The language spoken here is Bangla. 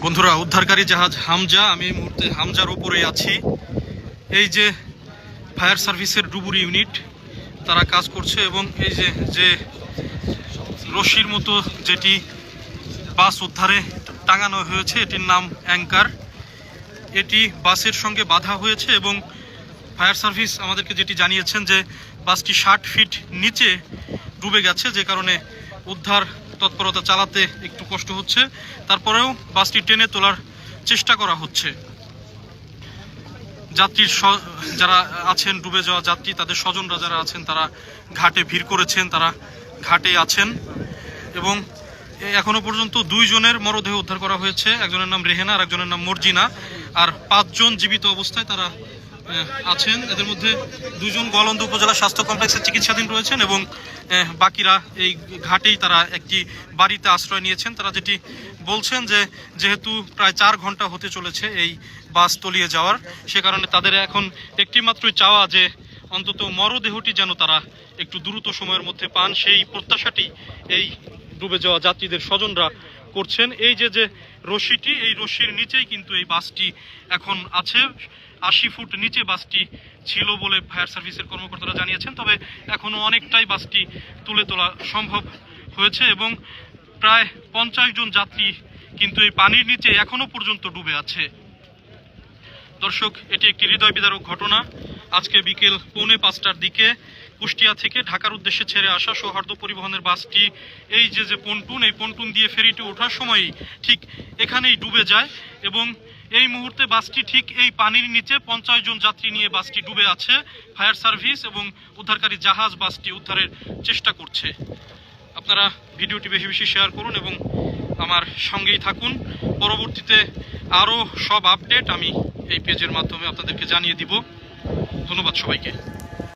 বন্ধুরা, উদ্ধারকারী জাহাজ হামজা, আমি এই মুহূর্তে হামজার উপরেই আছি। এই যে ফায়ার সার্ভিসের ডুবুরি ইউনিট তারা কাজ করছে এবং এই যে যে রশির মতো যেটি বাস উদ্ধারে টাঙানো হয়েছে এটির নাম অ্যাঙ্কার। এটি বাসের সঙ্গে বাঁধা হয়েছে এবং ফায়ার সার্ভিস আমাদেরকে যেটি জানিয়েছেন যে বাসটি 60 ফিট নিচে ডুবে গেছে, যে কারণে উদ্ধার তৎপরতা চালাতে একটু কষ্ট হচ্ছে। তারপরেও বাসটি টেনে তোলার চেষ্টা করা হচ্ছে। যাত্রীর যারা আছেন, ডুবে যাওয়া যাত্রী, তাদের স্বজনরা যারা আছেন তারা ঘাটে ভিড় করেছেন, তারা ঘাটে আছেন এবং এখনো পর্যন্ত 2 জনের মরদেহ উদ্ধার করা হয়েছে। একজনের নাম রেহেনা আর একজনের নাম মর্জিনা, আর 5 জন জীবিত অবস্থায় তারা আছেন। এদের মধ্যে 2 জন গোয়ালন্দ উপজেলা স্বাস্থ্য কমপ্লেক্সে চিকিৎসাধীন রয়েছেন এবং বাকিরা এই ঘাটেই তারা একটি বাড়িতে আশ্রয় নিয়েছেন। তারা যেটি বলছেন যে যেহেতু প্রায় 4 ঘন্টা হতে চলেছে এই বাস তলিয়ে যাওয়ার, সে কারণে তাদের এখন একটি মাত্রই চাওয়া যে অন্তত মরদেহটি যেন তারা একটু দ্রুত সময়ের মধ্যে পান, সেই প্রত্যাশাটি এই ডুবে যাওয়া যাত্রীদের স্বজনরা করছেন। এই যে যে রশিটি, এই রশির নিচেই কিন্তু এই বাসটি এখন আছে। 80 ফুট নিচে বাসটি ছিল বলে ফায়ার সার্ভিসের কর্মকর্তারা জানিয়েছেন। তবে এখনো অনেকটাই বাসটি তুলে তোলা সম্ভব হয়েছে এবং প্রায় 50 জন যাত্রী কিন্তু এই পানির নিচে এখনো পর্যন্ত ডুবে আছে। দর্শক, এটি একটি হৃদয় বিদারক ঘটনা। আজকে বিকেল 4:45টার দিকে কুষ্টিয়া থেকে ঢাকার উদ্দেশ্যে ছেড়ে আসা সৌহার্দ্য পরিবহনের বাসটি এই যে পন্টুন, এই পন্টুন দিয়ে ফেরিতে ওঠার সময়ই ঠিক এখানেই ডুবে যায় এবং এই মুহূর্তে বাসটি ঠিক এই পানির নিচে 50 জন যাত্রী নিয়ে বাসটি ডুবে আছে। ফায়ার সার্ভিস এবং উদ্ধারকারী জাহাজ বাসটি উদ্ধারের চেষ্টা করছে। আপনারা ভিডিওটি বেশি বেশি শেয়ার করুন এবং আমার সঙ্গেই থাকুন। পরবর্তীতে আরও সব আপডেট আমি এই পেজের মাধ্যমে আপনাদেরকে জানিয়ে দিব। ধন্যবাদ সবাইকে।